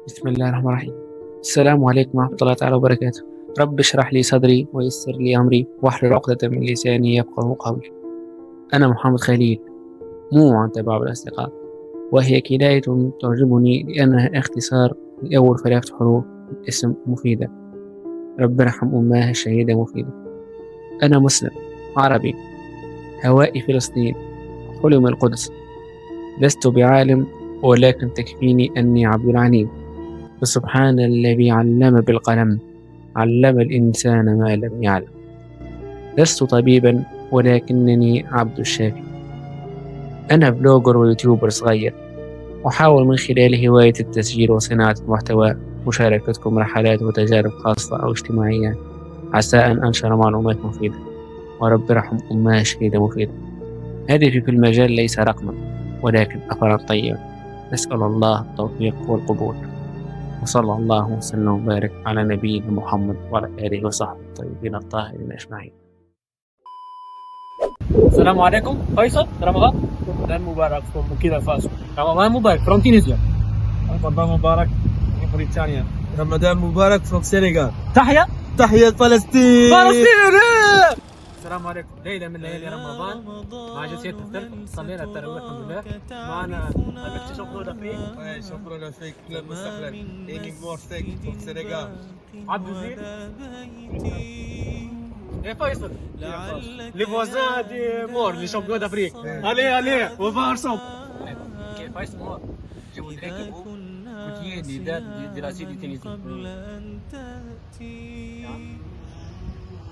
بسم الله الرحمن الرحيم. السلام عليكم ورحمة الله تعالى وبركاته. رب اشرح لي صدري ويسر لي أمري واحلل عقدة من لساني يفقهوا قولي. أنا محمد خليل، مو عن تبع الأصدقاء، وهي كناية تعجبني لأنها اختصار لأول 3 حروف اسم مفيدة. رب ارحم أمها الشهيدة مفيدة. أنا مسلم عربي، هوائي فلسطين، حلم القدس. لست بعالم ولكن تكفيني أني عبد العليم. فسبحان الذي علم بالقلم، علم الإنسان ما لم يعلم. لست طبيبا ولكنني عبد الشافي. أنا بلوجر ويوتيوبر صغير، أحاول من خلال هواية التسجيل وصناعة المحتوى مشاركتكم رحلات وتجارب خاصة أو اجتماعية، عسى أن أنشر معلومات مفيدة. ورب ارحم أمها شهيدة مفيدة. هدفي في المجال ليس رقما ولكن أثرا طيبا. نسأل الله التوفيق والقبول. وصلى الله وسلم وبارك على نبينا محمد وعلى آله وصحبه الطيبين الطاهرين أجمعين. السلام عليكم. فيصل رمضان مبارك from Burkina Faso. رمضان مبارك from Tunisia. رمضان مبارك من بريطانيا. رمضان مبارك from Senegal. تحية فلسطين. السلام عليكم. ليلة من ليالي رمضان مع جنسية الثلج، صلينا التراويح الحمد لله. معنا أبيك شكرا فيك. شكرا فيك كل مستقبل. Eating more steak from Senegal. عبد الزين. يا فيصل لي فوزان دي مور لي شامبيون دافريك. عليه وفارسون. كيف فيصل مور جابوا لي هيك كوتيين لذات دراسي دي تونسي.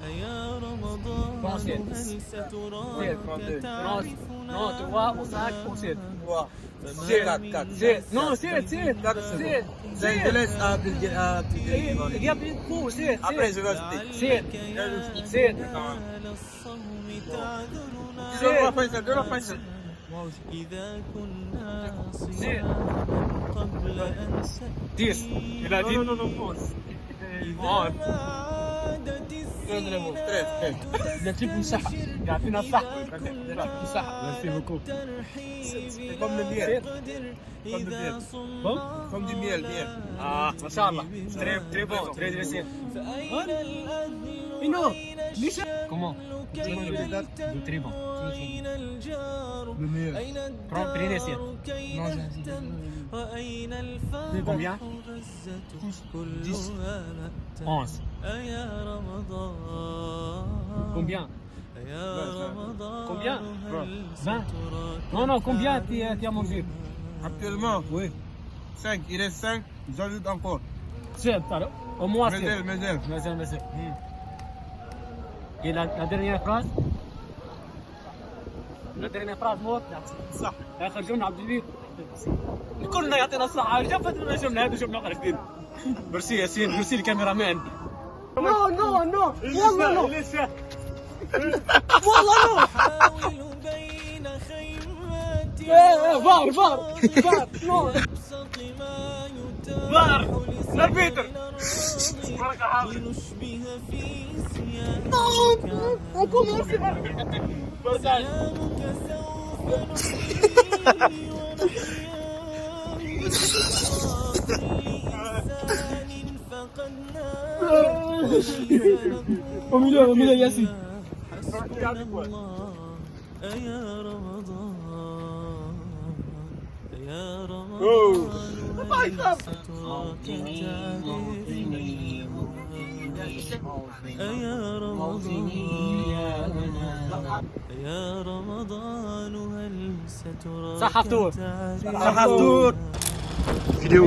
يا رمضان هل ستراك تعرف Non, tu vois, au sac, au site. Il y a plus de coups, c'est. Après, je vais C'est. إذا كنا صيام قبل أن 10. Il a dit. إذا عادت السنة يعطيكم الصحة. يعطينا الصحة. يعطيكم الصحة. Merci beaucoup. C'est comme le miel. Comme du miel. Ah, ما شاء الله. Très bon, très dressé. فأين الأهل Et non, ليش comment? Très bon. أين الجار Le miel. أين Prends, prenez ça. الدار كي تهتم وأين Combien? الفرح غزة كلها مأتم 11. يا رمضان Combien? يا رمضان Combien? هل 20. ستراك Non, combien tu as mangé? Actuellement, Oui. 5. Il reste 5. J'ajoute encore. 7, alors. Au moins 7. Mesel. Merci. Et la dernière phrase? La dernière phrase موت صح. يا اخي جون عبد الجليل كلنا يعطينا الصحة. شفت ولا شفنا هذا شفنا خارجين. ميرسي ياسين، ميرسي الكاميرا مان. نو والله نو. والله حاول بين خيمات نو. فار نو. أبسط ما فار. يتاح لا بيتر. لنشبه في سياقك سيامك سوف نحيي لإنسان فقدنا وميلا ياسين. حسبنا الله يا رمضان يا رمضان هل ستراك تعرفني يا رمضان يا رمضان هل ستراك صح حفتور. تعرفني فيديو.